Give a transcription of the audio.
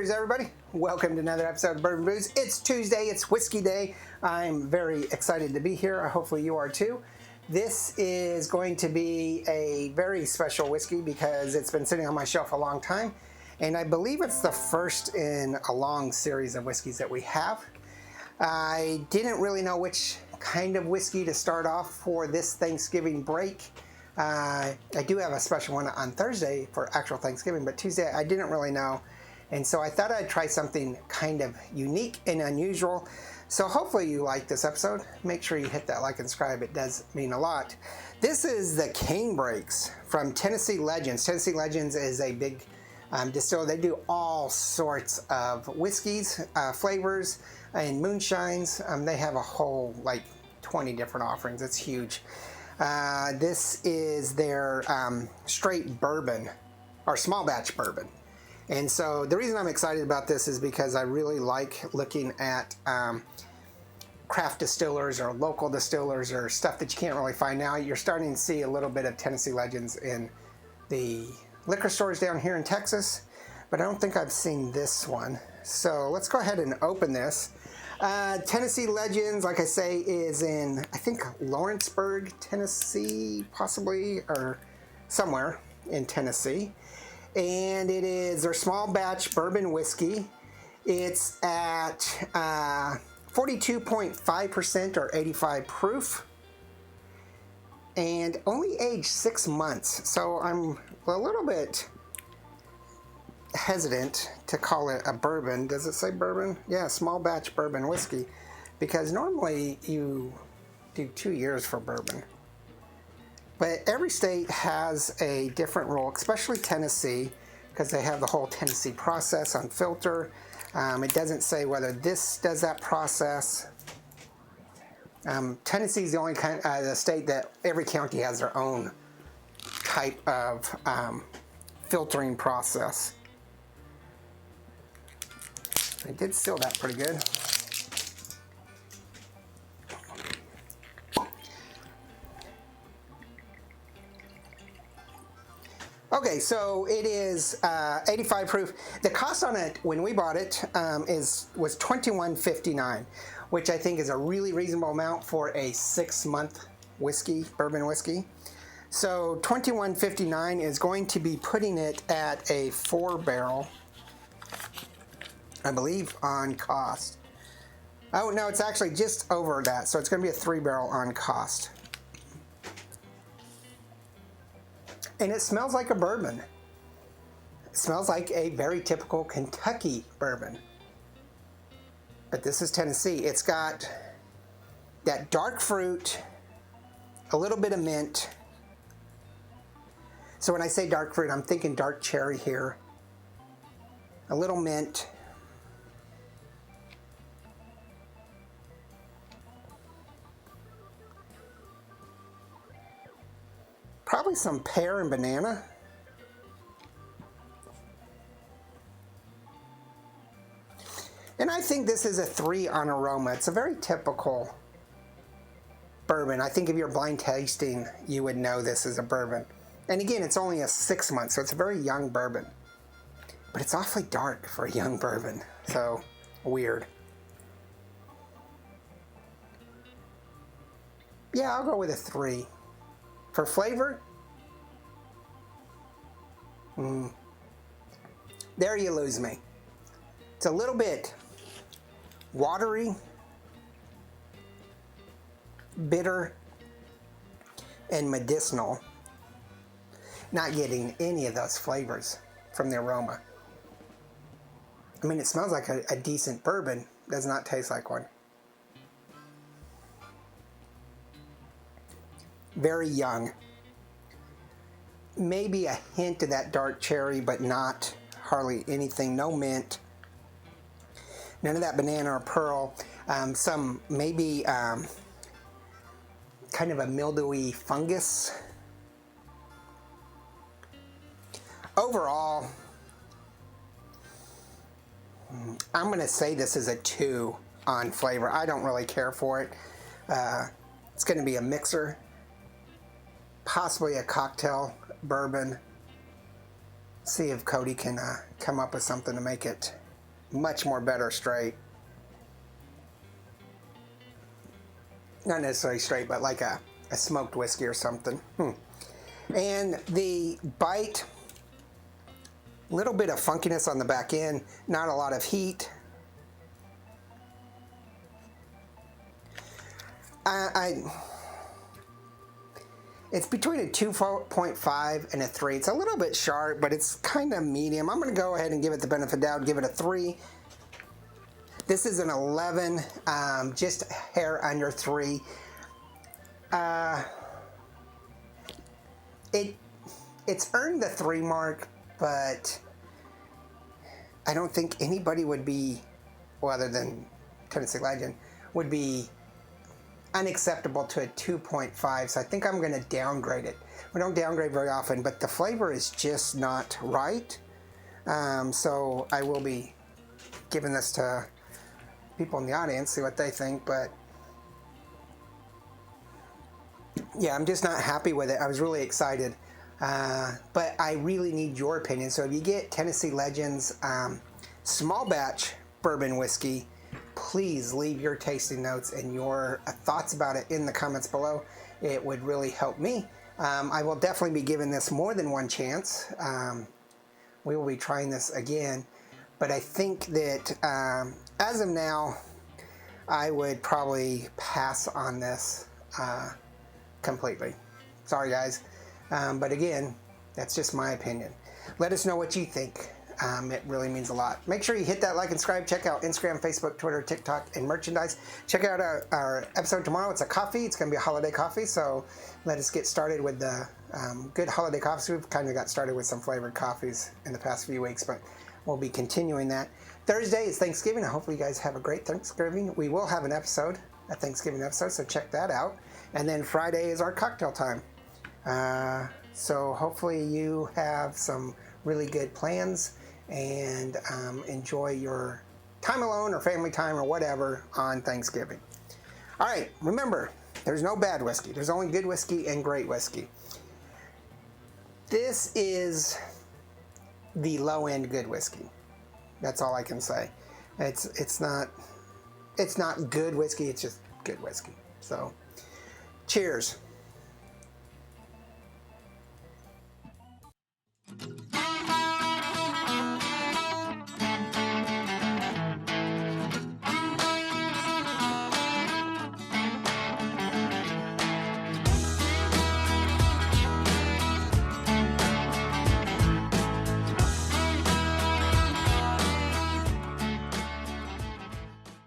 Cheers, everybody. Welcome to another episode of Bourbon Booze. It's Tuesday. It's whiskey day. I'm very excited to be here. Hopefully you are too. This is going to be a very special whiskey because it's been sitting on my shelf a long time. And I believe it's the first in a long series of whiskeys that we have. I didn't really know which kind of whiskey to start off for this Thanksgiving break. I do have a special one on Thursday for actual Thanksgiving, but Tuesday I didn't really know. And so I thought I'd try something kind of unique and unusual. So hopefully you like this episode. Make sure you hit that like and subscribe. It does mean a lot. This is the Canebreaks from Tennessee Legends. Tennessee Legends is a big distiller. They do all sorts of whiskeys, flavors, and moonshines. They have a whole 20 different offerings. It's huge. This is their straight bourbon, or small batch bourbon. And so the reason I'm excited about this is because I really like looking at craft distillers or local distillers or stuff that you can't really find now. You're starting to see a little bit of Tennessee Legends in the liquor stores down here in Texas, but I don't think I've seen this one. So let's go ahead and open this. Tennessee Legends, like I say, is in, I think, Lawrenceburg, Tennessee, possibly, or somewhere in Tennessee. And it is their small batch bourbon whiskey. It's at 42.5% or 85 proof. And only aged 6 months. So I'm a little bit hesitant to call it a bourbon. Does it say bourbon? Yeah, small batch bourbon whiskey, because normally you do 2 years for bourbon, but every state has a different rule, especially Tennessee, because they have the whole Tennessee process on filter. It doesn't say whether this does that process. Tennessee is the only the state that every county has their own type of filtering process. I did seal that pretty good. Okay, so it is 85 proof. The cost on it when we bought it was $21.59, which I think is a really reasonable amount for a 6-month whiskey, bourbon whiskey. So $21.59 is going to be putting it at a 4-barrel. I believe on cost. Oh no, it's actually just over that, so it's going to be a 3-barrel on cost. And it smells like a bourbon. It smells like a very typical Kentucky bourbon. But this is Tennessee. It's got that dark fruit, a little bit of mint. So when I say dark fruit, I'm thinking dark cherry here. A little mint. Probably some pear and banana. And I think this is a 3 on aroma. It's a very typical bourbon. I think if you're blind tasting, you would know this is a bourbon. And again, it's only a 6 month, so it's a very young bourbon. But it's awfully dark for a young bourbon, so weird. Yeah, I'll go with a 3. For flavor, there you lose me. It's a little bit watery, bitter, and medicinal. Not getting any of those flavors from the aroma. I mean, it smells like a decent bourbon. Does not taste like one. Very young. Maybe a hint of that dark cherry, but not hardly anything. No mint. None of that banana or pearl. Some maybe kind of a mildewy fungus. Overall, I'm going to say this is a 2 on flavor. I don't really care for it. It's going to be a mixer. Possibly a cocktail bourbon. See if Cody can come up with something to make it much more better straight. Not necessarily straight, but like a smoked whiskey or something. And the bite, little bit of funkiness on the back end, not a lot of heat. It's between a 2.5 and a 3. It's a little bit sharp, but it's kind of medium. I'm going to go ahead and give it the benefit of the doubt, give it a 3. This is an 11, just a hair under 3. It's earned the 3 mark, but I don't think anybody would be, well, other than Tennessee Legend, would be unacceptable to a 2.5, so I think I'm going to downgrade it. We don't downgrade very often, but the flavor is just not right. So I will be giving this to people in the audience, see what they think, but yeah, I'm just not happy with it. I was really excited, but I really need your opinion. So if you get Tennessee Legends small batch bourbon whiskey, please leave your tasting notes and your thoughts about it in the comments below. It would really help me. I will definitely be giving this more than one chance. We will be trying this again, but I think that as of now, I would probably pass on this completely. Sorry guys, but again, that's just my opinion. Let us know what you think. It really means a lot. Make sure you hit that like and subscribe. Check out Instagram, Facebook, Twitter, TikTok, and merchandise. Check out our episode tomorrow. It's a coffee. It's going to be a holiday coffee. So let us get started with the good holiday coffees. We've kind of got started with some flavored coffees in the past few weeks, but we'll be continuing that. Thursday is Thanksgiving. Hopefully you guys have a great Thanksgiving. We will have an episode, a Thanksgiving episode, so check that out. And then Friday is our cocktail time. So hopefully you have some really good plans and enjoy your time alone or family time or whatever on Thanksgiving. All right, remember, there's no bad whiskey. There's only good whiskey and great whiskey. This is the low-end good whiskey. That's all I can say. It's not good whiskey. It's just good whiskey. So, cheers.